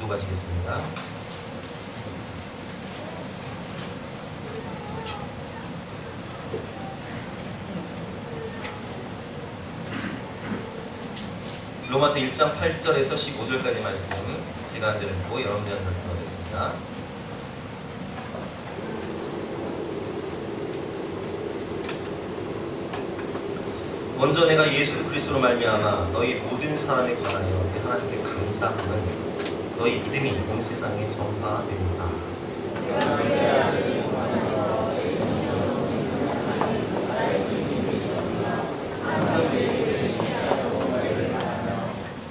기록하시겠습니다. 로마서 1장 8절에서 15절까지 말씀 제가 한 절 읽고 여러분들 한 절 들어보겠습니다. 먼저 내가 예수 그리스도로 말미암아 너희 모든 사람에 관하여 하나님께 감사함은 너희 믿음이 온 세상에 전파됩니다.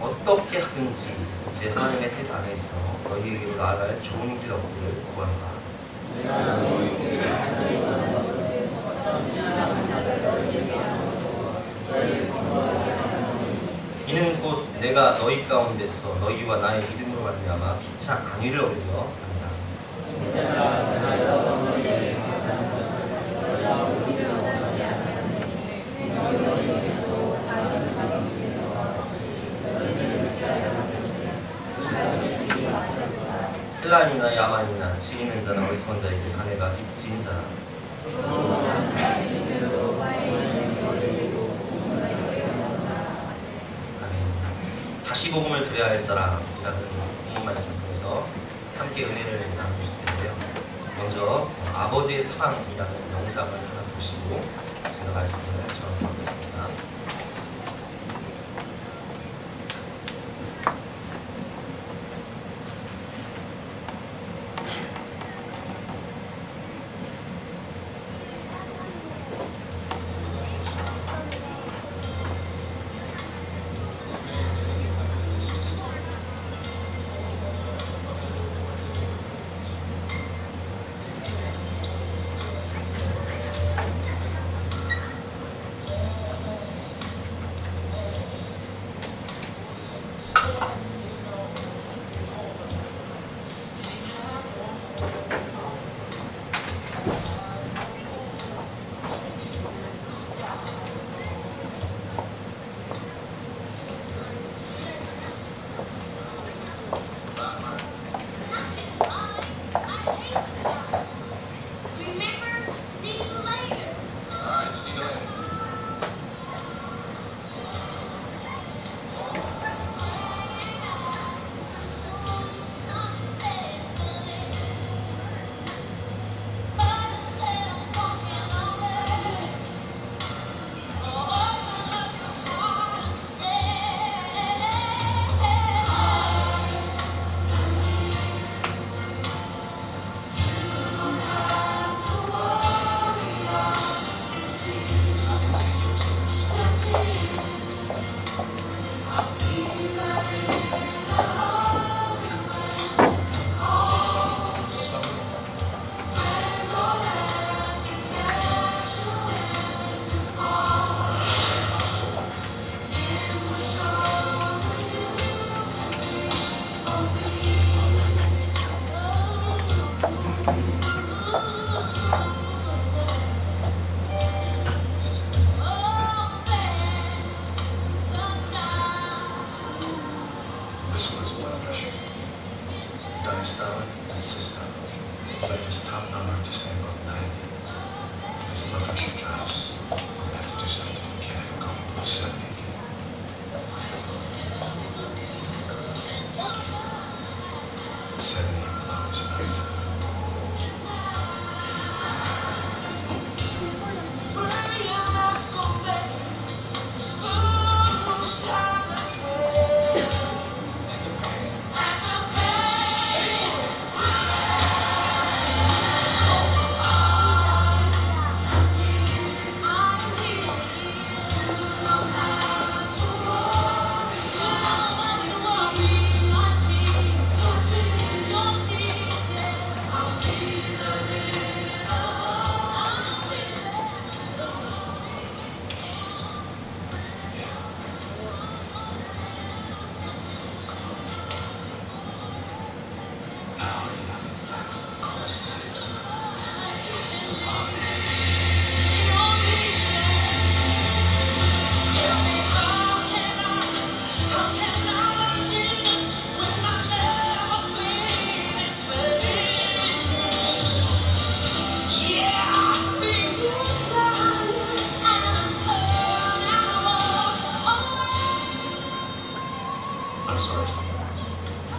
어떻게 하든지 이제 하나님의 뜻 안에서 너희에게로 나아갈 좋은 길 얻기를 구한다. 이는 곧 내가 너희 가운데서 너희와 나의 믿음으로 말미암아 피차 안위를 얻으려 합니다. 헬라인이나 야만이나 지있는 자나 어리석은 자에게 가해가 빚진 자라. 다시 복음을 드려야 할 사람이라는 이 말씀 통해서 함께 은혜를 나누실 텐데요. 먼저 아버지의 사랑이라는 영상을 하나 보시고 제가 말씀을 전하겠습니다.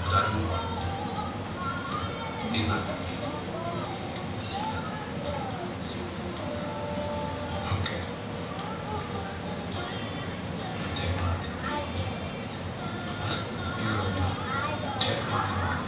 기다리는 거. He's not done. Okay. Take my arm. You take my arm.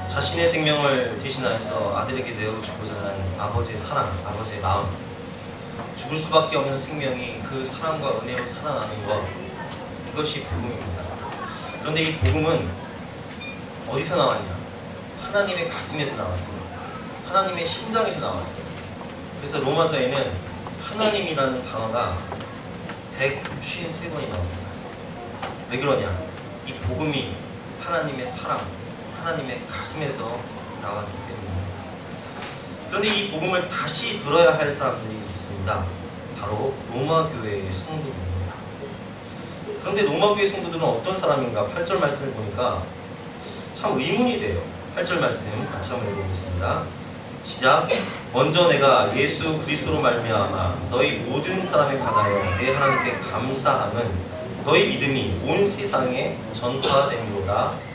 자신의 생명을 대신하여서 아들에게 내어주고자 하는 아버지의 사랑, 아버지의 마음, 죽을 수밖에 없는 생명이 그 사랑과 은혜로 살아나는 것, 이것이 복음입니다. 그런데 이 복음은 어디서 나왔냐? 하나님의 가슴에서 나왔어요. 하나님의 심장에서 나왔어요. 그래서 로마서에는 하나님이라는 단어가 153번이 나옵니다. 왜 그러냐? 이 복음이 하나님의 사랑, 하나님의 가슴에서 나왔기 때문입니다. 그런데 이 복음을 다시 들어야 할 사람들이 있습니다. 바로 로마 교회의 성도들입니다. 그런데 로마 교회 성도들은 어떤 사람인가? 8절 말씀을 보니까 참 의문이 돼요. 8절 말씀 같이 한번 읽어보겠습니다. 시작. 먼저 내가 예수 그리스도로 말미암아 너희 모든 사람에 관하여 내 하나님께 감사함은 너희 믿음이 온 세상에 전파됨이로다.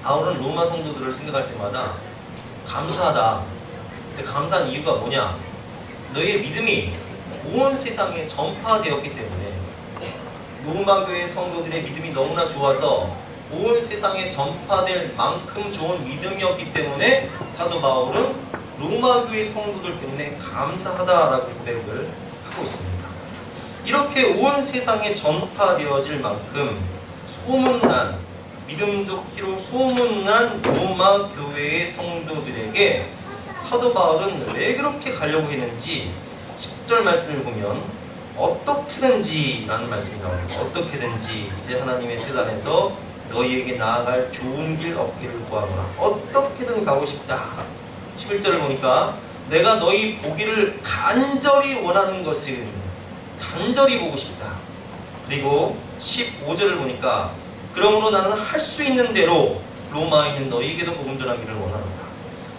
바울은 로마 성도들을 생각할 때마다 감사하다. 근데 감사한 이유가 뭐냐? 너희의 믿음이 온 세상에 전파되었기 때문에, 로마 교회 성도들의 믿음이 너무나 좋아서 온 세상에 전파될 만큼 좋은 믿음이었기 때문에 사도 바울은 로마 교회 성도들 때문에 감사하다라고 고백을 하고 있습니다. 이렇게 온 세상에 전파되어질 만큼 소문난, 믿음 좋기로 소문난 로마 교회의 성도들에게 사도 바울은 왜 그렇게 가려고 했는지 10절 말씀을 보면 어떻게든지 라는 말씀이 나옵니다. 어떻게든지 이제 하나님의 뜻 안에서 너희에게 나아갈 좋은 길 얻기를 구하노라. 어떻게든 가고 싶다. 11절을 보니까 내가 너희 보기를 간절히 원하는 것은 간절히 보고 싶다. 그리고 15절을 보니까 그러므로 나는 할 수 있는 대로 로마에 있는 너희에게도 복음 전하기를 원하노라.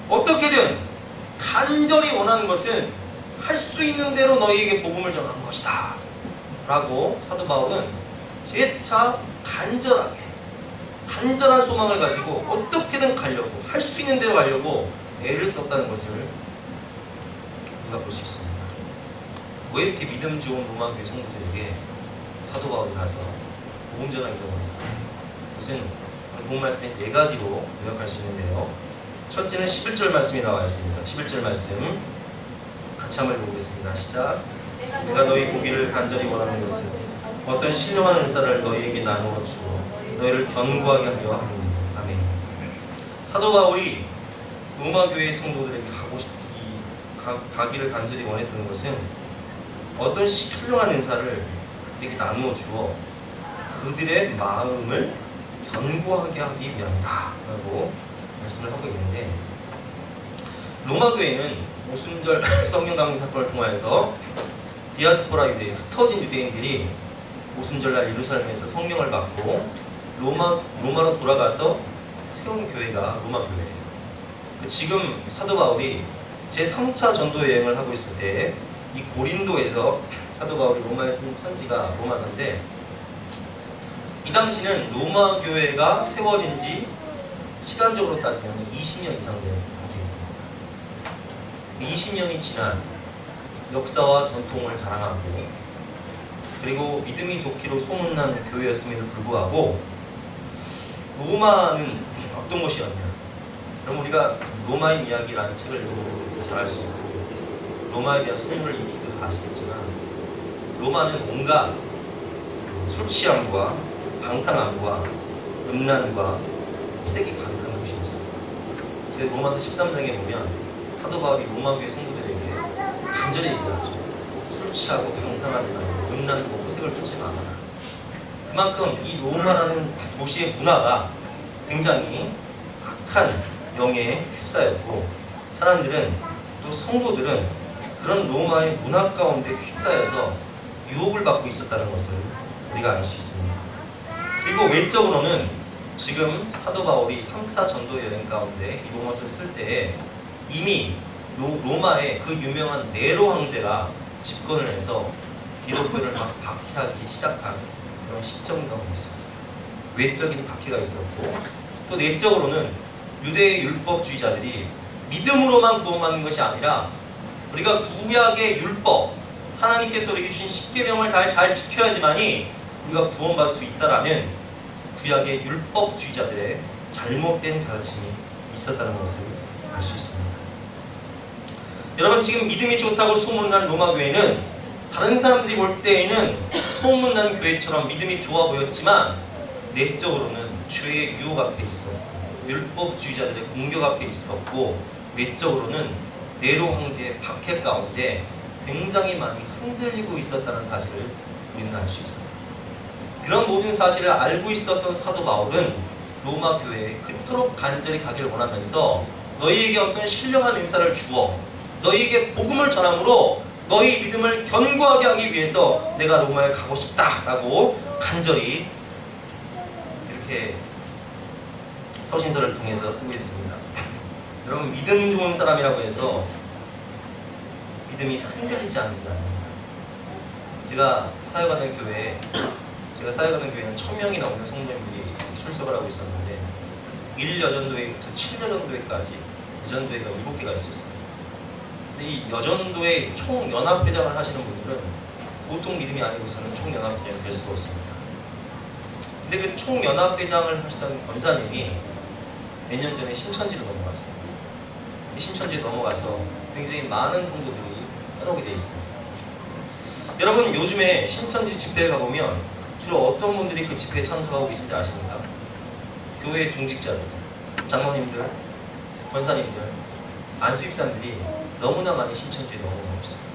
어떻게든 간절히 원하는 것은 할 수 있는 대로 너희에게 복음을 전하는 것이다 라고 사도 바울은 재차 간절한 소망을 가지고 어떻게든 가려고, 할 수 있는 대로 가려고 애를 썼다는 것을 우리가 볼 수 있습니다. 왜 이렇게 믿음 좋은 로마 교회 성도들에게 사도 바울이 가서 복음 전하기를 원했습니다. 그것은 본 말씀에 4가지로 요약할 수 있는데요. 첫째는 11절 말씀이 나와 있습니다. 11절 말씀 같이 한번 읽어보겠습니다. 시작. 내가 너희 보기를 간절히 원하는 것은 어떤 신령한 은사를 너희에게 나누어 주어 너희를 견고하게 하려 함이니. 아멘. 사도 바울이 로마 교회 성도들에게 가기를 간절히 원했던 것은 어떤 신령한 은사를 그들에게 나누어 주어 그들의 마음을 견고하게 하기 위함이다 라고 말씀을 하고 있는데, 로마 교회는 오순절 성령 강림 사건을 통하여서 디아스포라 유대인, 흩어진 유대인들이 오순절날 예루살렘에서 성령을 받고 로마로 돌아가서 세운 교회가 로마 교회예요. 지금 사도 바울이 제3차 전도 여행을 하고 있을 때 이 고린도에서 사도 바울이 로마에 쓴 편지가 로마서인데, 이 당시는 로마 교회가 세워진 지 시간적으로 따지면 20년 이상 된 상태였습니다. 20년이 지난 역사와 전통을 자랑하고 그리고 믿음이 좋기로 소문난 교회였음에도 불구하고 로마는 어떤 곳이었냐? 그럼 우리가 로마의 이야기라는 책을 읽어보면 잘 알 수 있고, 로마에 대한 소문을 익히도 아시겠지만, 로마는 온갖 술 취함과 방탕함과 음란과 흡색이 가득한 곳이었어요. 저희 로마서 13장에 보면 사도 바울이 로마 교회 성도들에게 간절히 얘기하죠. 술 취하고 방탕하지 말고 음란과 흡색을 쫓지 말아라. 그만큼 이 로마라는 도시의 문화가 굉장히 악한 영에 휩싸였고, 사람들은 또 성도들은 그런 로마의 문화 가운데 휩싸여서 유혹을 받고 있었다는 것을 우리가 알 수 있습니다. 그리고 외적으로는 지금 사도 바울이 3차 전도 여행 가운데 이 로마서를 쓸 때에 이미 로마의 그 유명한 네로 황제가 집권을 해서 기독교를 막 박해하기 시작한 그런 시점이 있었어요. 외적인 박해가 있었고, 또 내적으로는 유대의 율법주의자들이 믿음으로만 구원받는 것이 아니라 우리가 구약의 율법, 하나님께서 우리에게 주신 십계명을 잘 지켜야지만이 우리가 구원받을 수 있다라는 구약의 율법주의자들의 잘못된 가르침이 있었다는 것을 알 수 있습니다. 여러분, 지금 믿음이 좋다고 소문난 로마 교회는 다른 사람들이 볼 때에는 소문난 교회처럼 믿음이 좋아 보였지만 내적으로는 죄의 유혹 앞에 있었고 율법주의자들의 공격 앞에 있었고, 외적으로는 네로 황제의 박해 가운데 굉장히 많이 흔들리고 있었다는 사실을 우리는 알 수 있습니다. 그런 모든 사실을 알고 있었던 사도 바울은 로마 교회에 그토록 간절히 가기를 원하면서 너희에게 어떤 신령한 은사를 주어 너희에게 복음을 전함으로 너희 믿음을 견고하게 하기 위해서 내가 로마에 가고 싶다라고 간절히 이렇게 서신서를 통해서 쓰고 있습니다. 여러분, 믿음 좋은 사람이라고 해서 믿음이 흔들리지 않는다. 제가 사역하는 교회에는 1000명이 넘는 성도님들이 출석을 하고 있었는데 1여전도회부터 7여전도회까지 여전도회가 7개가 있었어요. 근데 이 여전도회 총연합회장을 하시는 분들은 보통 믿음이 아니고서는 총연합회장이 될 수가 없습니다. 근데 그 총연합회장을 하시던 권사님이 몇 년 전에 신천지로 넘어갔어요. 이 신천지에 넘어가서 굉장히 많은 성도들이 떠나게 되어 있습니다. 여러분, 요즘에 신천지 집회에 가보면 주로 어떤 분들이 그 집회에 참석하고 계신지 아십니까? 교회 중직자들, 장로님들, 권사님들, 안수입사님들이 너무나 많이 신천지에 넘어가고 있습니다.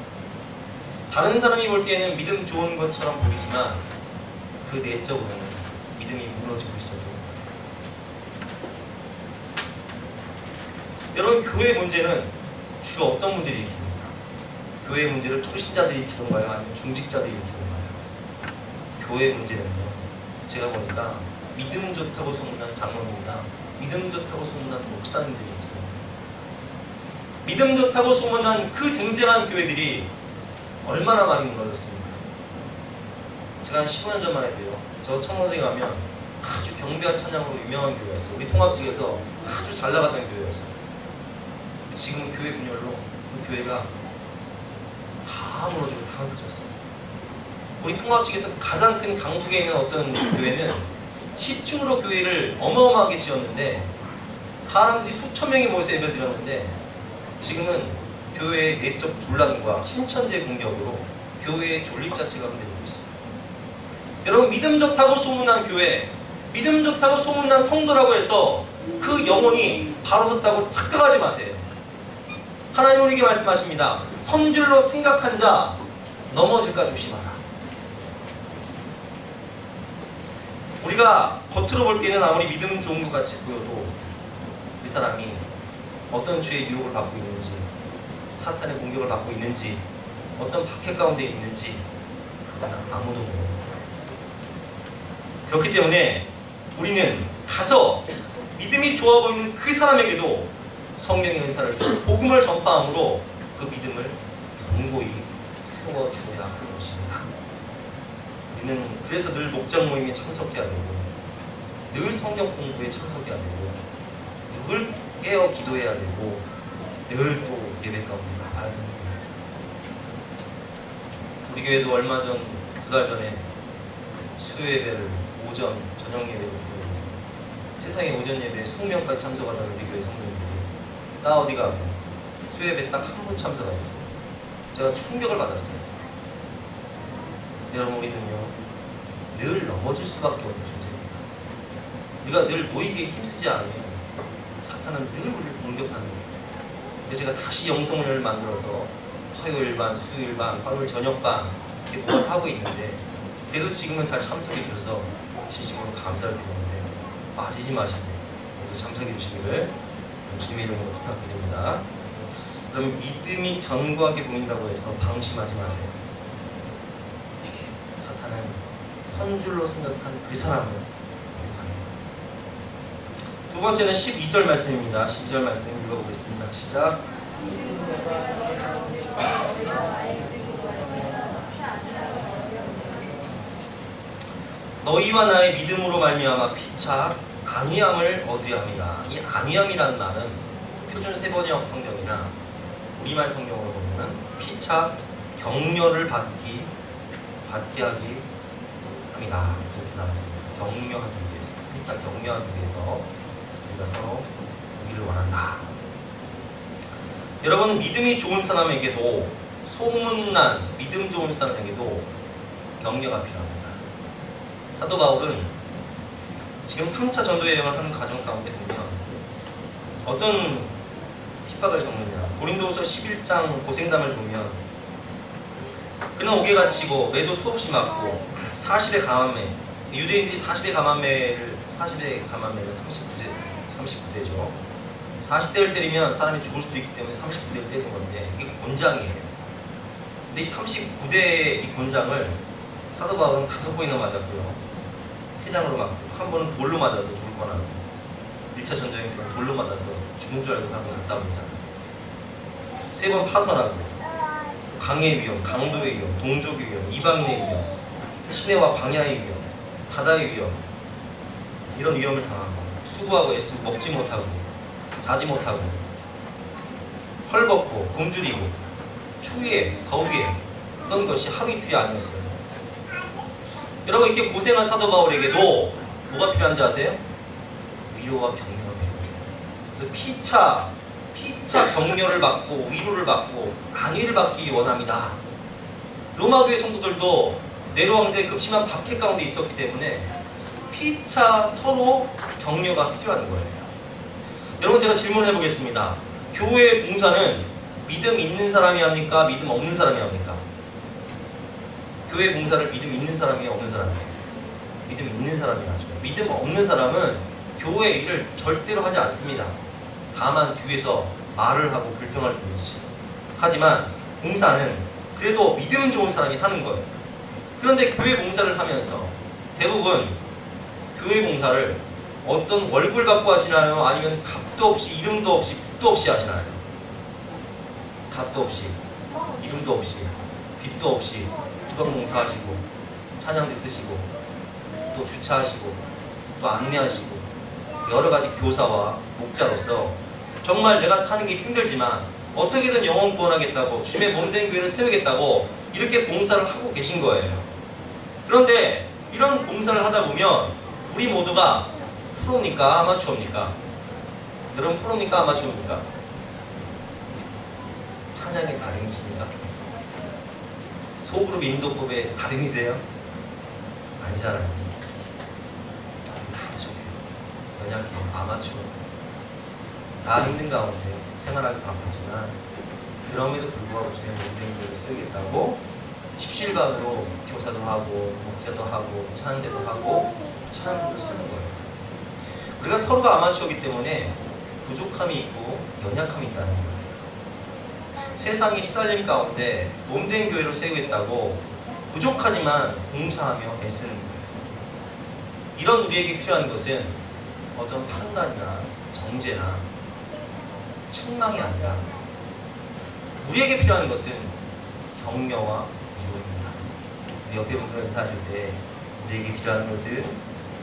다른 사람이 볼 때에는 믿음 좋은 것처럼 보이지만 그 내적으로는 믿음이 무너지고 있어요. 여러분, 교회 문제는 주로 어떤 분들이 일으킵니까? 교회 문제를 초신자들이 일으키던가요? 아니면 중직자들이 일으키던가요? 교회 문제는요, 제가 보니까 믿음 좋다고 소문난 장로님이나 믿음 좋다고 소문난 목사님들이 일으킵니다. 믿음 좋다고 소문난 그 쟁쟁한 교회들이 얼마나 많이 무너졌습니까? 제가 한 15년 전만 해도요, 저 청와대에 가면 아주 경배와 찬양으로 유명한 교회였어요. 우리 통합직에서 아주 잘 나갔던 교회였어요. 지금 교회 분열로 그 교회가 다 무너지고 다 흩어졌어요. 우리 통합직에서 가장 큰 강북에 있는 어떤 교회는 시층으로 교회를 어마어마하게 지었는데 사람들이 수천 명이 모여서 예배드렸는데 지금은 교회의 내적 분란과 신천지의 공격으로 교회의 존립 자체가 흔들리고 있습니다. 여러분, 믿음 좋다고 소문난 교회, 믿음 좋다고 소문난 성도라고 해서 그 영혼이 바로 섰다고 착각하지 마세요. 하나님 우리에게 말씀하십니다. 선줄로 생각한 자 넘어질까 조심하라. 우리가 겉으로 볼 때는 아무리 믿음 좋은 것 같이 보여도 이 사람이 어떤 죄의 유혹을 받고 있는지, 사탄의 공격을 받고 있는지, 어떤 박해 가운데 있는지 그거는 아무도 모릅니다. 그렇기 때문에 우리는 가서 믿음이 좋아 보이는 그 사람에게도 성령의 은사를 주고 복음을 전파함으로 그 믿음을 견고히 세워주어야 하는 것입니다. 우리는 그래서 늘 목장 모임에 참석해야 되고, 늘 성경 공부에 참석해야 되고, 늘 깨어 기도해야 되고, 늘 또 예배 가운데 나가야 됩니다. 우리 교회도 얼마 전, 두 달 전에 수요 예배를 오전, 저녁 예배로 세상에 오전 예배에 20명까지 참석하던 우리 교회 성도님들이 나 어디 가고 수요 예배 딱 한 분 참석하셨어요. 제가 충격을 받았어요. 여러분, 우리는요 늘 넘어질 수밖에 없는 존재입니다. 우리가 늘 모이기에 힘쓰지 않으면 사탄은 늘 우리를 공격하는 거예요. 그래서 제가 다시 영성을 만들어서 화요일 반, 수요일 반, 화요일 저녁 반 이렇게 모아서 하고 있는데, 그래도 지금은 잘 참석해 주셔서 진심으로 감사를 드리는데 빠지지 마시고 모두 참석해 주시기를 주님의 이름으로 부탁드립니다. 그럼 믿음이 견고하게 보인다고 해서 방심하지 마세요. 사탄은 선줄로 생각한 그 사람을 공격합니다. 두 번째는 12절 말씀입니다. 12절 말씀 읽어보겠습니다. 시작. 너희와 나의 믿음으로 말미암아 피차 안위함을 얻으려 함이라. 이 안위함이라는 말은 표준 세번역 성경이나 우리말 성경으로 보면 피차 격려를 받게 하기 함이라. 이렇게 나왔습니다. 격려하기 위해서, 피차 격려하기 위해서 우리가 서로 보기를 원한다. 여러분, 믿음이 좋은 사람에게도, 소문난 믿음 좋은 사람에게도 격려가 필요합니다. 사도 바울은 지금 3차 전도 여행을 하는 과정 가운데 보면 어떤 핍박을 겪느냐. 고린도후서 11장 고생담을 보면 그는 옥에 갇히고 매도 수없이 맞고 40의 가만매, 유대인들이 40의 가만매를 39대죠. 40대를 때리면 사람이 죽을 수도 있기 때문에 39대를 때리는 건데, 이게 곤장이에요. 근데 이 39대의 이 곤장을 사도 바울은 5번이나 맞았고요. 회장으로 맞고, 한 번은 돌로 맞아서 죽을 뻔하고, 1차 전쟁에 돌로 맞아서 죽는 줄 알고 사람이 갔다 옵니다. 3번 파선하고, 강의 위험, 강도의 위험, 동족의 위험, 이방인의 위험, 시내와 광야의 위험, 바다의 위험, 이런 위험을 당하고, 수고하고 애쓰고 먹지 못하고 자지 못하고 헐벗고 굶주리고 추위에 더위에 어떤 것이 하루 이틀이 아니었어요. 여러분, 이렇게 고생한 사도 바울에게도 뭐가 필요한지 아세요? 위로와 격려가 필요해요. 피차 격려를 받고 위로를 받고 안위를 받기 원합니다. 로마교회 성도들도 네로 황제의 극심한 박해 가운데 있었기 때문에 피차 서로 격려가 필요한 거예요. 여러분, 제가 질문해 보겠습니다. 교회 봉사는 믿음 있는 사람이 합니까? 믿음 없는 사람이 합니까? 교회 봉사를 믿음 있는 사람이 없는 사람이에요? 믿음 있는 사람이 하죠. 믿음 없는 사람은 교회 일을 절대로 하지 않습니다. 다만 뒤에서 말을 하고 불평할 뿐이지. 하지만 봉사는 그래도 믿음 좋은 사람이 하는 거예요. 그런데 교회 봉사를 하면서 대부분 교회 봉사를 어떤 월급 받고 하시나요? 아니면 값도 없이, 이름도 없이, 빚도 없이 하시나요? 값도 없이, 이름도 없이, 빚도 없이 주방봉사 하시고, 찬양대 쓰시고, 또 주차하시고, 또 안내하시고, 여러 가지 교사와 목자로서 정말 내가 사는 게 힘들지만 어떻게든 영혼 구원하겠다고, 주님의 몸된 교회를 세우겠다고 이렇게 봉사를 하고 계신 거예요. 그런데 이런 봉사를 하다 보면 우리 모두가 프로입니까? 아마추어입니까? 여러분, 프로입니까? 아마추어입니까? 찬양의 달인이십니까? 소그룹 인도법의 달인이세요? 아니잖아요. 부족해요. 연약해요. 아마추어. 다 힘든 가운데 생활하기 바쁘지만 그럼에도 불구하고 주님 몸된 쓰겠다고 십시일반으로 교사도 하고 목자도 하고 찬대도 하고 찬양도 쓰는 거예요. 우리가 서로가 아마추어이기 때문에 부족함이 있고 연약함이 있다는 거예요. 세상이 시달림 가운데 몸된 교회로 세우겠다고 부족하지만 봉사하며 애쓰는 거예요. 이런 우리에게 필요한 것은 어떤 판단이나 정죄나 책망이 아니라 우리에게 필요한 것은 격려와 위로입니다. 우리 옆에 분들과 인사하실 때 우리에게 필요한 것은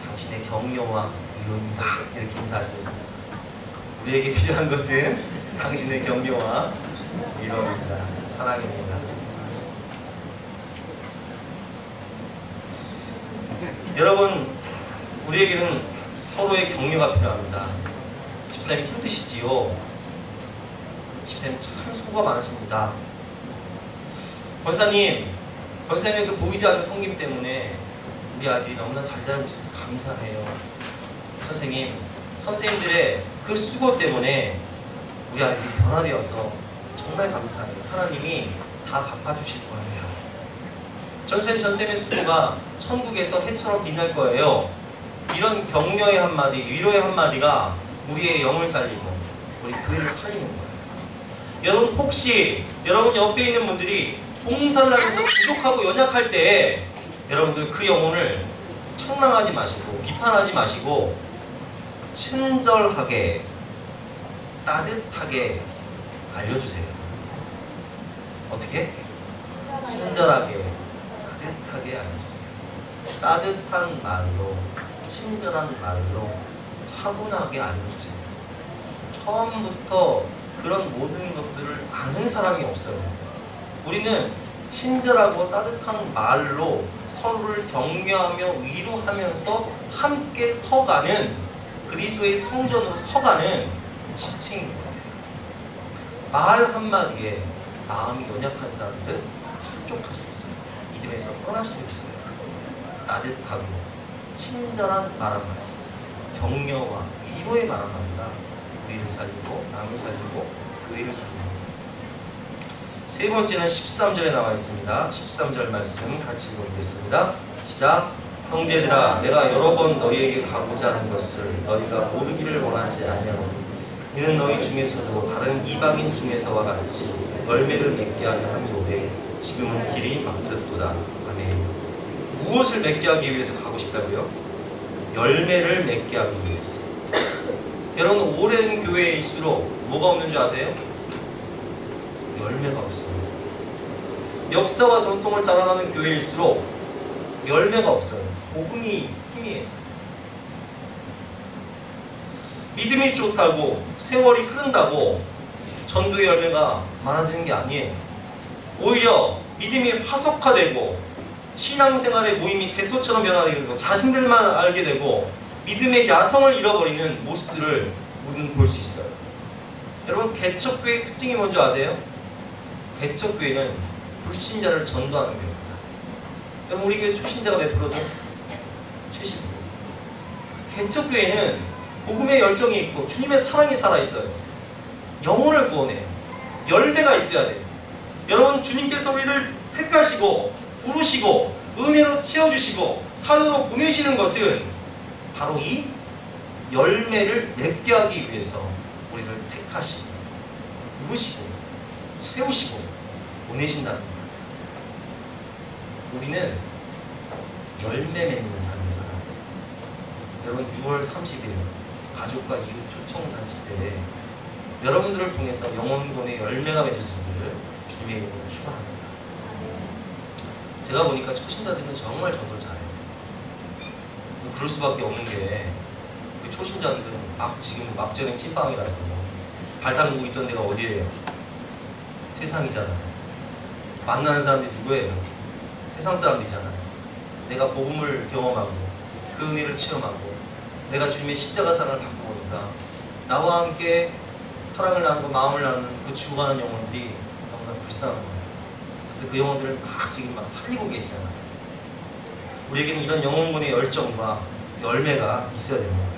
당신의 격려와 위로입니다. 이렇게 인사하시겠습니다. 우리에게 필요한 것은 당신의 격려와 위로입니다. 사랑입니다. 여러분, 우리에게는 서로의 격려가 필요합니다. 집사님 힘드시지요? 집사님 참 수고가 많으십니다. 권사님 그 보이지 않는 성김 때문에 우리 아들이 너무나 잘 자라주셔서 감사해요. 선생님들의 그 수고 때문에 우리 아들이 변화되어서 정말 감사해요. 하나님이 다 갚아주실 거예요. 전쌤의 수고가 천국에서 해처럼 빛날 거예요. 이런 격려의 한마디, 위로의 한마디가 우리의 영을 살리고 우리 교회를 살리는 거예요. 여러분, 혹시 여러분 옆에 있는 분들이 봉사를 하면서 부족하고 연약할 때 여러분들 그 영혼을 책망하지 마시고 비판하지 마시고 친절하게 따뜻하게 알려주세요. 어떻게? 친절하게 따뜻하게 알려주세요. 따뜻한 말로, 친절한 말로 차분하게 알려주세요. 처음부터 그런 모든 것들을 아는 사람이 없어요. 우리는 친절하고 따뜻한 말로 서로를 격려하며 위로하면서 함께 서가는 그리스도의 성전으로 서가는 지칭인 거예요. 말 한마디에 마음이 연약한 사람들은 흡족할 수 있어요. 믿음에서 떠날 수도 있어요. 따뜻하고 친절한 말 한마디, 격려와 위로의 말 한마디가 우리를 살리고 남을 살리고 교회를 살리고. 세 번째는 13절에 나와 있습니다. 13절 말씀 같이 읽어보겠습니다. 시작. 형제들아, 내가 여러 번 너희에게 가고자 하는 것을 너희가 모르기를 원하지 아니하노니 이는 너희 중에서도 다른 이방인 중에서와 같이 열매를 맺게 하려 함이오되 지금은 길이 막혔도다. 아멘. 무엇을 맺게 하기 위해서 가고 싶다고요? 열매를 맺게 하기 위해서. 여러분, 오랜 교회일수록 뭐가 없는 줄 아세요? 열매가 없어요. 역사와 전통을 자랑하는 교회일수록 열매가 없어요. 복음이 힘이에요. 믿음이 좋다고 세월이 흐른다고 전도의 열매가 많아지는 게 아니에요. 오히려 믿음이 화석화되고 신앙생활의 모임이 대토처럼 변화되고 자신들만 알게 되고 믿음의 야성을 잃어버리는 모습들을 우리는 볼 수 있어요. 여러분, 개척교회의 특징이 뭔지 아세요? 개척교회는 불신자를 전도하는 교회입니다. 여러분, 우리 교회 초신자가 몇 프로죠? 70%. 개척교회는 복음의 열정이 있고 주님의 사랑이 살아있어요. 영혼을 구원해요. 열매가 있어야 돼요. 여러분, 주님께서 우리를 택하시고 부르시고 은혜로 채워주시고 사도로 보내시는 것은 바로 이 열매를 맺게 하기 위해서 우리를 택하시고 부르시고 세우시고 보내신다는 거예요. 우리는 열매 맺는 삶을 살아요. 여러분, 6월 30일 가족과 이웃 초청단체 때 여러분들을 통해서 영혼권의 열매가 맺어지기를 주님의 이름으로 축원합니다. 제가 보니까 초신자들은 정말 전도를 잘해요. 그럴 수밖에 없는 게 그 초신자들은 지금 막전의 찐빵이라서 발 담그고 있던 데가 어디예요? 세상이잖아요. 만나는 사람들이 누구예요? 세상 사람들이잖아요. 내가 복음을 경험하고 그 은혜를 체험하고 내가 주님의 십자가 사랑을 받고 보니까 나와 함께 사랑을 나누고 마음을 나누는 그 죽어가는 영혼들이 너무나 불쌍한 거예요. 그래서 그 영혼들을 지금 살리고 계시잖아요. 우리에게는 이런 영혼군의 열정과 열매가 있어야 되는 거예요.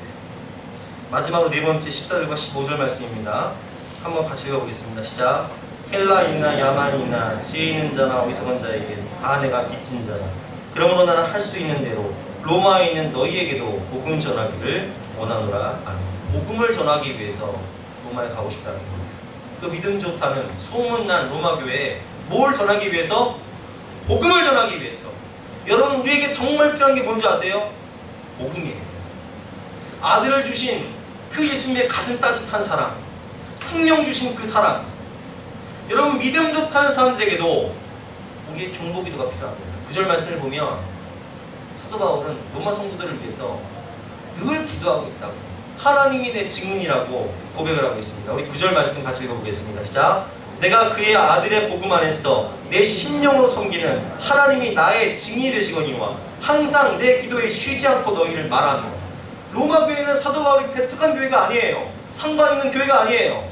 마지막으로 네 번째 14절과 15절 말씀입니다. 한번 같이 읽어보겠습니다. 시작. 헬라인이나 야만이나 지혜 있는 자나 어리석은 자에게 다 내가 빚진 자라. 그러므로 나는 할 수 있는 대로 로마에 있는 너희에게도 복음 전하기를 원하노라. 아멘. 복음을 전하기 위해서 로마에 가고 싶다는 거예요. 그 믿음 좋다는 소문난 로마 교회에 뭘 전하기 위해서? 복음을 전하기 위해서. 여러분, 우리에게 정말 필요한 게 뭔지 아세요? 복음이에요. 아들을 주신 그 예수님의 가슴 따뜻한 사랑, 생명 주신 그 사랑. 여러분, 믿음 좋다는 사람들에게도 우리의 중보기도가 필요합니다. 9절 말씀을 보면 사도 바울은 로마 성도들을 위해서 늘 기도하고 있다고, 하나님이 내 증인이라고 고백을 하고 있습니다. 우리 9절 말씀 같이 읽어보겠습니다. 시작. 내가 그의 아들의 복음 안에서 내 심령으로 섬기는 하나님이 나의 증인이 되시거니와 항상 내 기도에 쉬지 않고 너희를 말하노. 로마 교회는 사도 바울이 배척한 교회가 아니에요. 상관 있는 교회가 아니에요.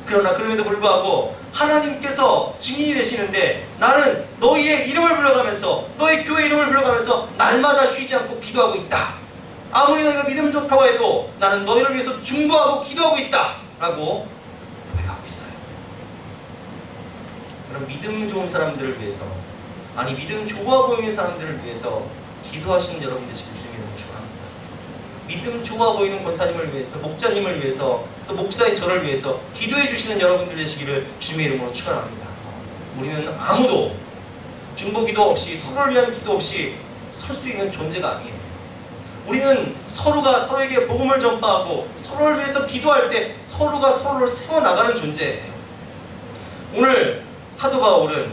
그러나 그럼에도 불구하고 하나님께서 증인이 되시는데 나는 너희의 이름을 불러가면서, 너희 교회 이름을 불러가면서 날마다 쉬지 않고 기도하고 있다. 아무리 너희가 믿음 좋다고 해도 나는 너희를 위해서 중보하고 기도하고 있다 라고 고백하고 있어요. 그럼 믿음 좋은 사람들을 위해서, 아니 믿음 좋아 보이는 사람들을 위해서 기도하시는 여러분 되시길 주님의 이름으로 축원합니다. 믿음 좋아 보이는 권사님을 위해서, 목자님을 위해서, 또 목사의 저를 위해서 기도해 주시는 여러분들 되시기를 주님의 이름으로 축원합니다. 우리는 아무도 중보기도 없이, 서로를 위한 기도 없이 설 수 있는 존재가 아니에요. 우리는 서로가 서로에게 복음을 전파하고 서로를 위해서 기도할 때 서로가 서로를 세워나가는 존재예요. 오늘 사도 바울은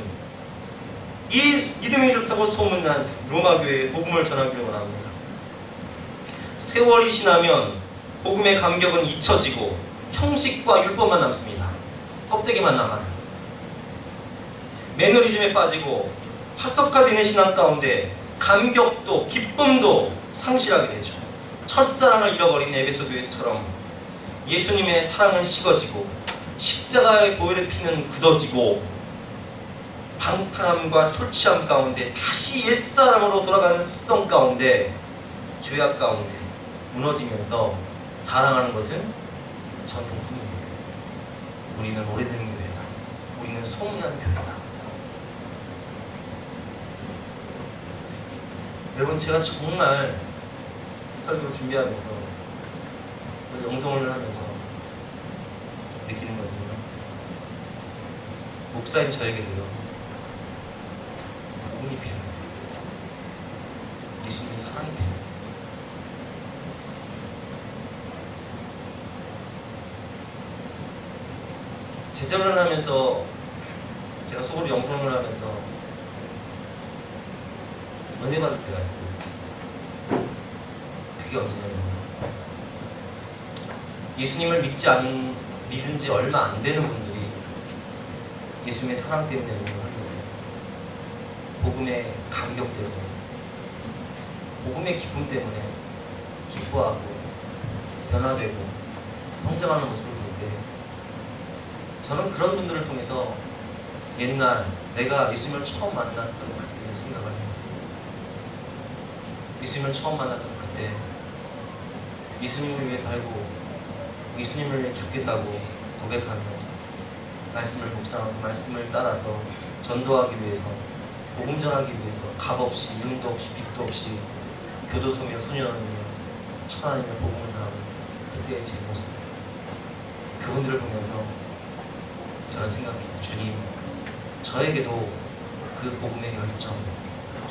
이 믿음이 좋다고 소문난 로마 교회에 복음을 전하기를 원합니다. 세월이 지나면 복음의 감격은 잊혀지고 형식과 율법만 남습니다. 껍데기만 남아요. 매너리즘에 빠지고 화석화되는 신앙 가운데 감격도 기쁨도 상실하게 되죠. 첫사랑을 잃어버린 에베소 교회처럼 예수님의 사랑은 식어지고 십자가의 보혈의 피는 굳어지고 방탕함과 술 취함 가운데 다시 옛사람으로 돌아가는 습성 가운데, 죄악 가운데 무너지면서 자랑하는 것은 전통뿐입니다. 우리는 오래된 교회다. 우리는 소문난 교회다. 여러분, 제가 정말 설교를 준비하면서, 영성을 하면서 느끼는 것은요, 목사인 저에게도요, 복음이 필요해요. 예수님의 사랑이 필요해요. 제자를 하면서, 제가 속으로 영성을 하면서 은혜 받을 때가 있어요. 그게 언제냐면, 예수님을 믿은 지 얼마 안 되는 분들이 예수님의 사랑 때문에 응원을 하는데, 복음의 감격 때문에, 복음의 기쁨 때문에 기뻐하고 변화되고 성장하는 모습을 볼 때, 저는 그런 분들을 통해서 옛날 내가 예수님을 처음 만났던 그때를 생각을 해요. 예수님을 처음 만났던 그때, 예수님을 위해 살고 예수님을 위해 죽겠다고 고백하며 말씀을 묵상하고 말씀을 따라서 전도하기 위해서, 복음 전하기 위해서 값없이, 은도 없이, 빚도 없이 교도소며 소년원이며 천하님의 복음을 전하고 그때의 제 모습, 그분들을 보면서 저는 생각해요. 주님, 저에게도 그 복음의 열정,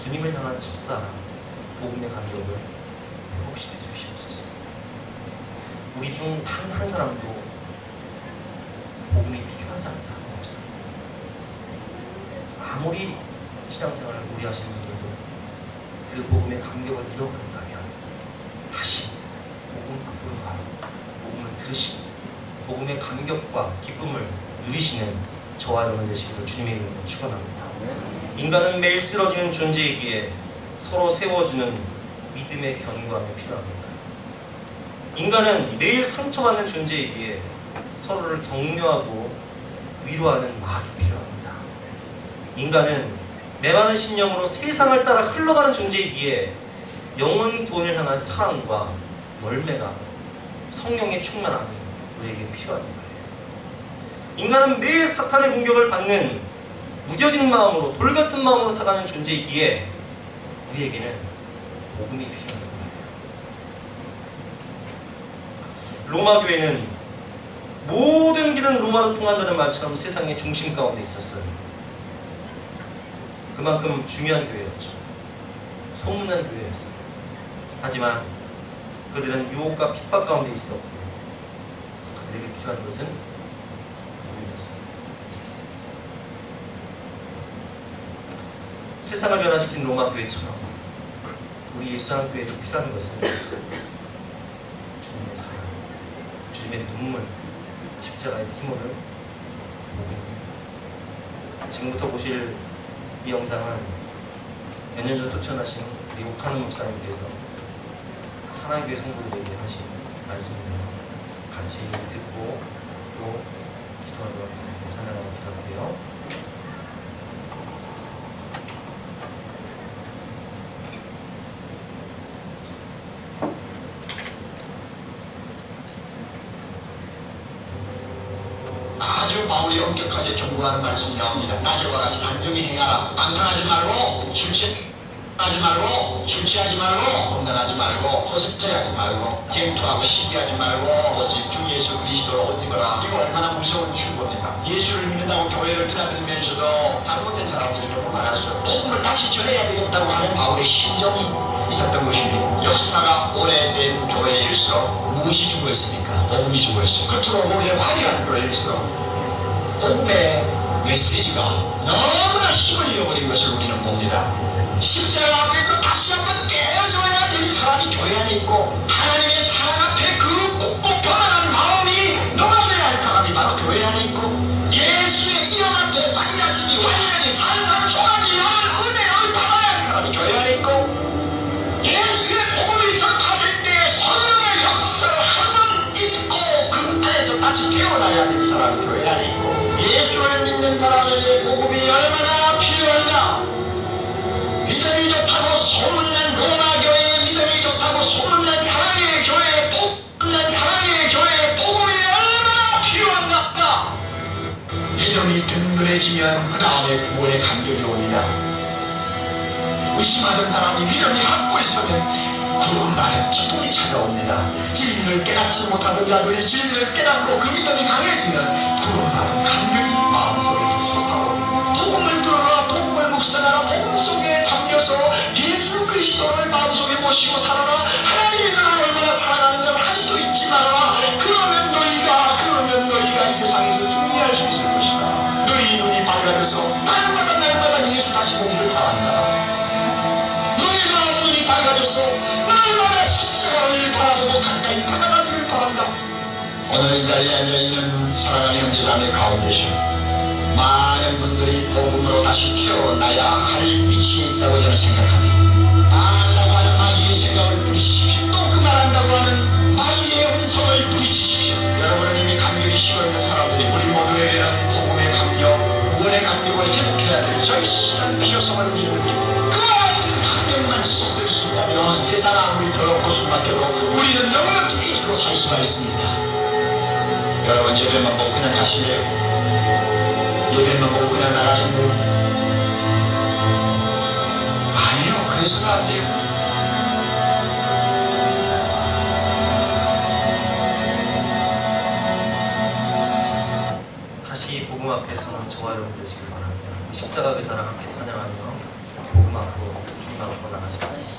주님을 향한 첫사랑, 복음의 감격을 회복시켜 주시옵소서. 우리 중 단 한 사람도 복음이 필요하지 않은 사람은 없어요. 아무리 신앙생활을 오래 하시는 분들도 그 복음의 감격을 잃어버린다면 다시 복음 앞으로 가고 복음을 들으시고 복음의 감격과 기쁨을 누리시는 저와 여러분 되시기를 주님의 이름으로 축원합니다. 인간은 매일 쓰러지는 존재이기에 서로 세워주는 믿음의 견고함이 필요합니다. 인간은 매일 상처받는 존재이기에 서로를 격려하고 위로하는 말이 필요합니다. 인간은 메마른 심령으로 세상을 따라 흘러가는 존재이기에 영혼 구원을 향한 사랑과 열매가 성령의 충만함이 우리에게 필요한 거예요. 인간은 매일 사탄의 공격을 받는 무뎌진 마음으로, 돌같은 마음으로 살아가는 존재이기에 우리에게는 복음이 필요한 거예요. 로마 교회는 모든 길은 로마로 통한다는 말처럼 세상의 중심 가운데 있었어요. 그만큼 중요한 교회였죠. 소문난 교회였어요. 하지만 그들은 유혹과 핍박 가운데 있었고 그들에게 필요한 것은 복음이었어요. 세상을 변화시킨 로마 교회처럼 우리 예수한 교회도 필요한 것은 주님의 사랑, 주님의 눈물, 십자가의 피모를 복음입니다. 지금부터 보실 이 영상은 몇 년 전 도천하신 우리 옥하는 목사님께서 사랑교회 성도들에게 하신 말씀입니다. 같이 듣고 또 기도하도록 하겠습니다. 찬양하고 기도할게요. 아주 바울이 엄격하게 경고하는 말씀이 나옵니다. 낮에와 같이 단정히 행하라. 방탕하지 말고 술취하지 말고 술취하지 말고 험난하지 말고 허습질하지 말고 쟁투하고 시기하지 말고 오직 주 예수 그리스도를 옷 입어라. 이거 얼마나 무서운 충고입니까? 예수를 믿는다고 교회를 드나들면서도 잘못된 사람들이 너무 많았어요. 복음을 다시 전해야 되겠다고 하는 바울의 심정이 있었던 것입니다. 역사가 오래된 교회일수록 무엇이 죽었습니까? 복음이 죽었어요. 겉으로 보기에 화려한 교회일수록 복음의 메시지가 너무나 힘을 잃어버린 것을 우리는 봅니다. 십자가 앞에서 다시 한번 깨어져야 될 사람이 교회 안에 있고 하나님의 사랑 앞에 그 굳고 변화한 마음이 녹아져야 할 사람이 바로 교회 안에 있고 예수의 이름 앞에 자기 자신이 완전히 산산조각이 나는 은혜를 받아야 할 사람이 교회 안에 있고 예수의 복음이 전파될 때 성령의 역사를 한번 잊고 그 안에서 다시 깨어나야 될 사람이 교회 안에 있고 예수를 믿는 사람에게 복음이 얼마나 필요한가. 믿음이 좋다고 소문난 로마교회의 믿음이 좋다고 소문난 사랑의 교회의 복음이 얼마나 필요한가. 믿음이 든든해지면 그 다음에 구원의 감격이 옵니다. 의심하던 사람이 믿음이 갖고 있으면 구원받은 기쁨이 찾아옵니다. 진리를 깨닫지 못하던 자들이 진리를 깨닫고 그 믿음이 강해지면 구원받은 감격이 마음속에서 솟아옵니다. 복음을 들어라, 복음을 묵상하라, 복음 속에 담겨서 예수 그리스도를 마음속에 모시고 살아라. 하나님의 나라를 얼마나 사랑하는 걸 할 수도 있지 말아라. 그러면 너희가 이 세상에서 승리할 수 있을 것이다. 너희 눈이 밝아져서 날마다 예수 다시 보기를 바란다. 날마다 십자가를 바라보고 가까이 다가가기를 바란다. 오늘 이 자리에 앉아있는 사랑하는 형제자매 가운데서 많은 분들이 복음으로 다시 태어나야 할 위치에 있다고 저는 생각합니다. 말한다고 하는 마귀의 생각을 부리십시오. 또 그 말한다고 하는 마귀의 음성을 부리십시오. 여러분은 이미 감격이 식어있는 사람들이 우리 모두에게는 복음의 감격, 구원의 감격을 회복해야 될 절실한 필요성을 우리는 느낍니다. 지속될 수 있다면 세상 아무리 더럽고 숨막혀도 우리는 영원히 잊고 살 수가 있습니다. 여러분 예배만 보고 그냥 가시래요? 예배만 보고 그냥 나가시래요? 아니요, 그래서는 안 돼요. 다시 복음 앞에 서는 저와 여러분 되시길 바랍니다. 십자가 의사랑 함께 찬양하며 복음 앞으로 주님 앞으로 나가시겠습니다.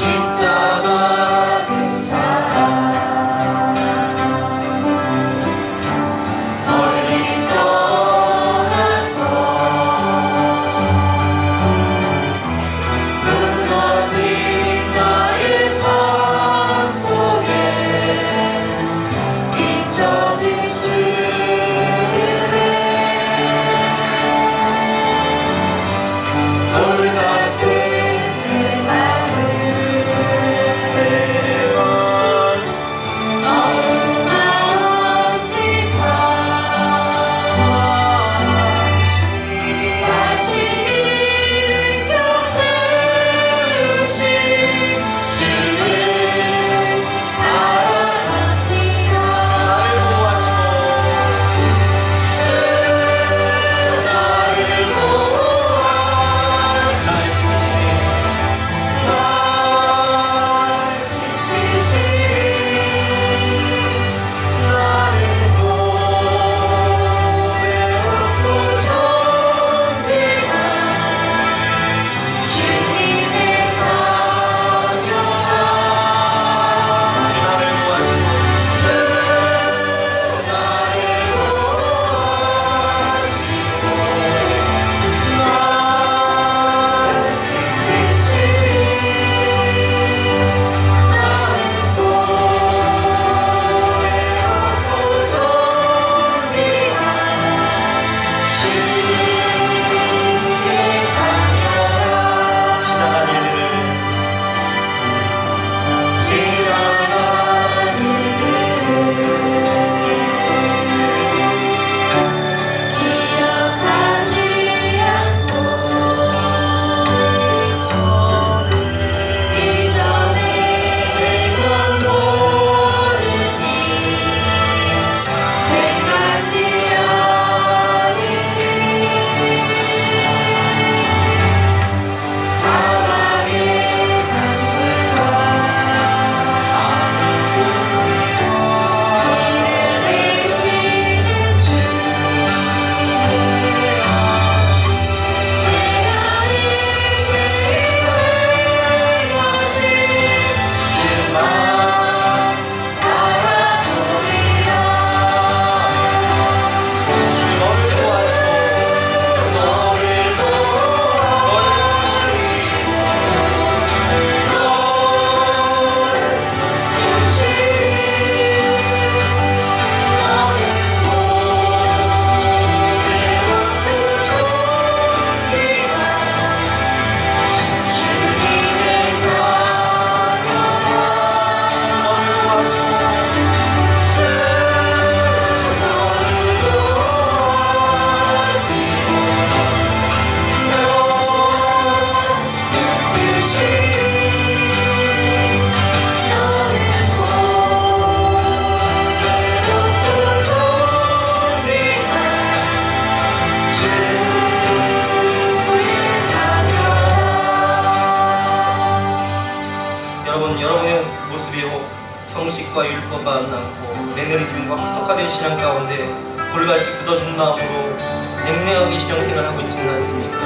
십자가 그 사랑 멀리 떠나서 돌같은 내 마음 어루만지 다시 일으켜 세우신 주를 사랑합니다. 주 나를 여러분의 모습이 형식과 율법과 않고 매너리즘과 학석화된 신앙 가운데 돌같이 굳어진 마음으로 냉랭하게 신앙생활을 하고 있지는 않습니까?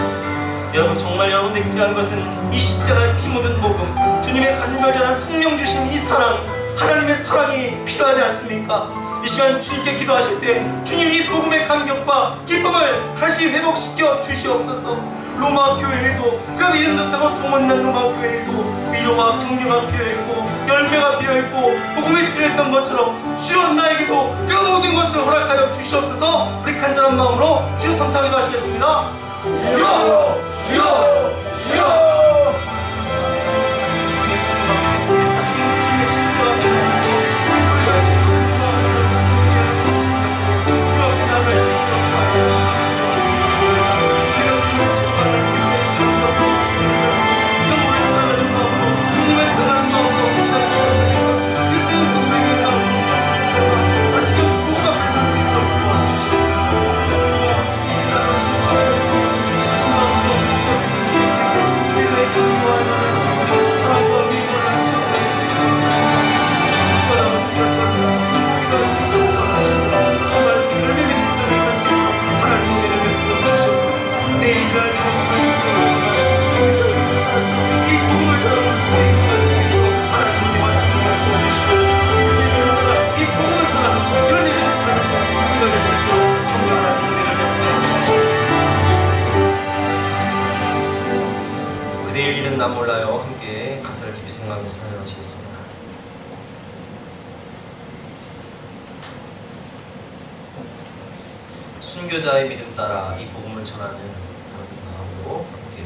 여러분, 정말 여러분들에게 필요한 것은 이 십자가의 피 묻은 복음, 주님의 가슴을 자란 성령 주신 이 사랑, 하나님의 사랑이 필요하지 않습니까? 이 시간 주님께 기도하실 때 주님 이 복음의 감격과 기쁨을 다시 회복시켜 주시옵소서. 로마 교회에도 그 믿음 좋다고 소문난 로마 교회에도 위로와 격려가 필요했고 열매가 필요했고 복음이 필요했던 것처럼 주여 나에게도 그 모든 것을 허락하여 주시옵소서. 우리 간절한 마음으로 주 성찬 기도하시겠습니다. 주여! 주여! 주여! 내일 일은 난 몰라요. 함께 가사를 깊이 생각하면서 나누시겠습니다. 순교자의 믿음 따라 이 복음을 전하는 그런 마음으로 함께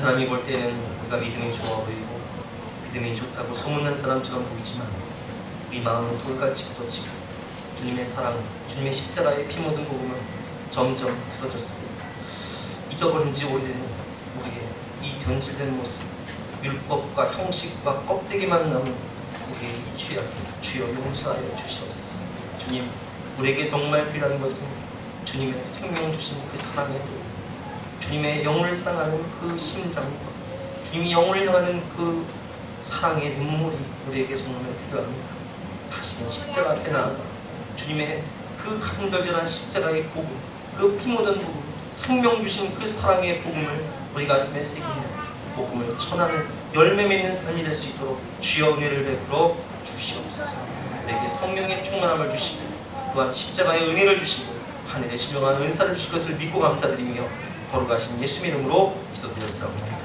사람이 볼 때는 우리가 믿음이 좋아 보이고 믿음이 좋다고 소문난 사람처럼 보이지만 우리 마음은 돌같이 굳어지고 주님의 사랑, 주님의 십자가의 피 묻은 복음은 점점 굳어졌습니다. 잊어버린 지 오래된 우리의 이 변질된 모습, 율법과 형식과 껍데기만 남은 우리의 이 죄악, 주여 용서하여 주시옵소서. 주님, 우리에게 정말 필요한 것은 주님의 생명 주신 그 사랑의 도, 주님의 영혼을 사랑하는 그 심장과 주님이 영혼을 향하는 그 사랑의 눈물이 우리에게 정말 필요합니다. 다시는 십자가 앞에 나아가 주님의 그 가슴절절한 십자가의 복음, 그 피 묻은 복음, 생명 주신 그 사랑의 복음을 우리 가슴에 새기며 복음을 전하는 열매 맺는 삶이 될 수 있도록 주여 은혜를 베풀어 주시옵소서. 우리에게 성령의 충만함을 주시고 또한 십자가의 은혜를 주시고 하늘의 신령한 은사를 주실 것을 믿고 감사드리며 거룩하신 예수 이름으로 기도드렸사옵나이다.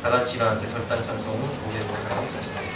다 같이 일어나서 결단 찬송 555장 찬송하겠습니다.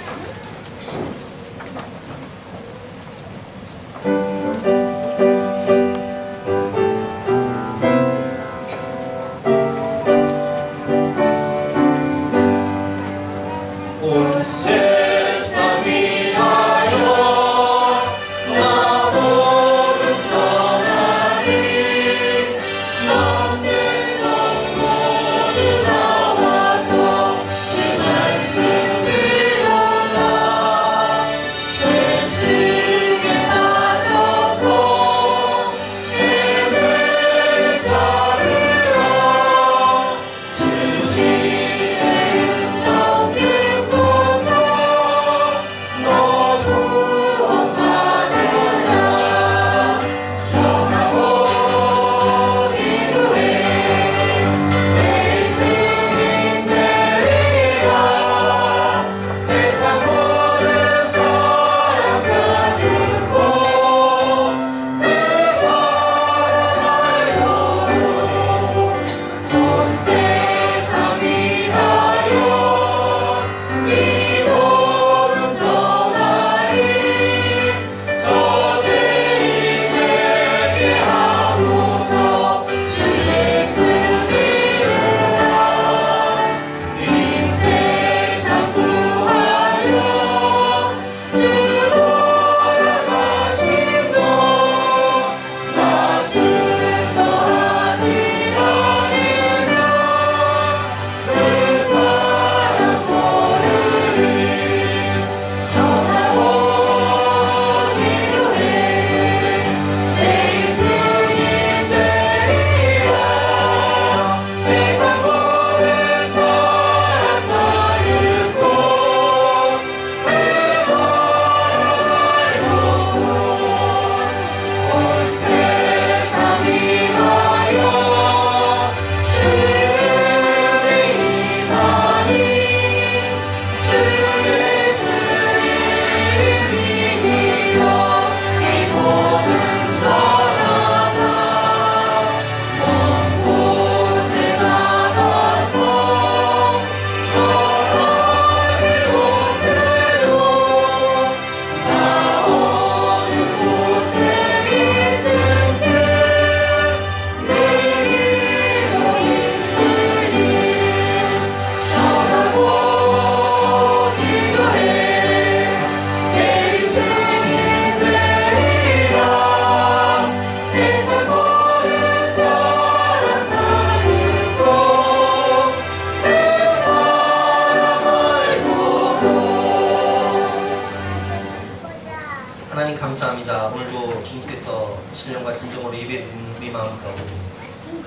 하나님 감사합니다. 오늘도 주님께서 신령과 진정으로 예배드리는 우리 마음 가운데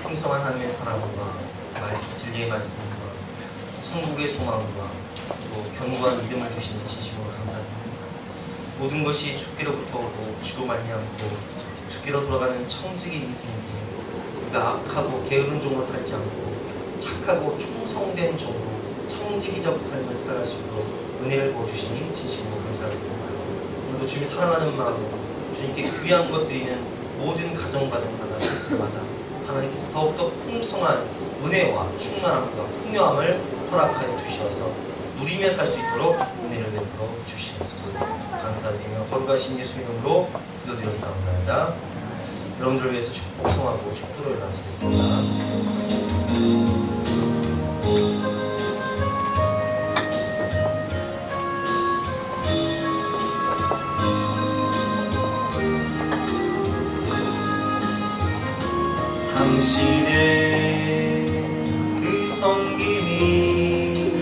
풍성한 하나님의 사랑과 진리의 말씀과 천국의 소망과 또 견고한 믿음을 주시는 진심으로 감사드립니다. 모든 것이 죽기로부터 오고 주로 말미암고 죽기로 돌아가는 청지기 인생이기에 우리가 악하고 게으른 종으로 살지 않고 착하고 충성된 종으로 청지기적 삶을 살아갈 수 있도록 은혜를 부어주시니 진심으로 감사드립니다. 오늘도 주님 사랑하는 마음으로 주님께 귀한 것 드리는 모든 가정마다 실수마다 하나님께서 더욱더 풍성한 은혜와 충만함과 풍요함을 허락하여 주셔서 누리며 살 수 있도록 은혜를 베풀어 주시옵소서. 감사드리며 거룩하신 예수 이름으로 기도드렸사옵나이다. 여러분들을 위해서 축복송하고 축도를 마치겠습니다. 당신의 그 섬김이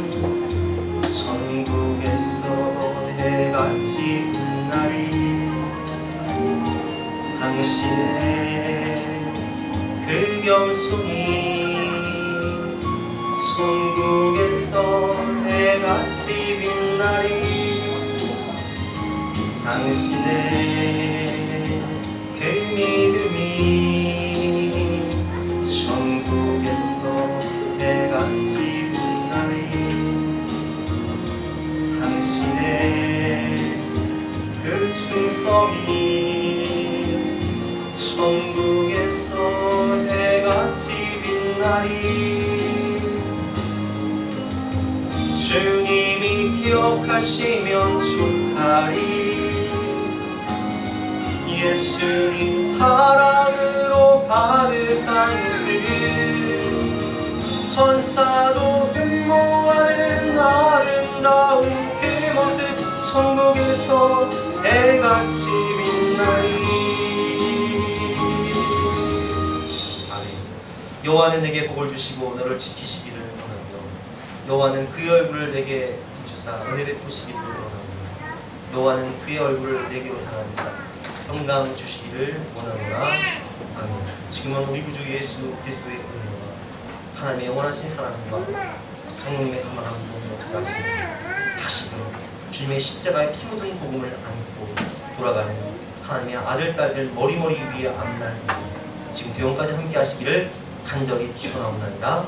천국에서 해같이 빛나리. 당신의 그 겸손이 천국에서 해같이 빛나리. 당신의 그 믿음이 천국에서 해같이 빛나리. 당신의 그 충성이 천국에서 해같이 빛나리. 주님이 기억하시면 좋다리. 예수님 사랑으로 가득한 그 천사도 흠모하는 아름다운 그 모습 천국에서 해같이 빛나리. 아멘. 여호와는 내게 복을 주시고 너를 지키시기를 원하며 여호와는 그의 얼굴을 내게 비추사 은혜 베푸시기를 원하며 여호와는 그의 얼굴을 내게로 향하사 평강 주시기를 원하노라. 아멘. 지금은 우리 구주 예수 그리스도의 은혜와 하나님의 영원하신 사랑과 성령님의 충만한 모든 역사하시니 다시금 주님의 십자가의 피 묻은 복음을 안고 돌아가는 하나님의 아들 딸들 머리머리 위에 앞날 지금 영까지 함께 하시기를 간절히 축원하옵나이다.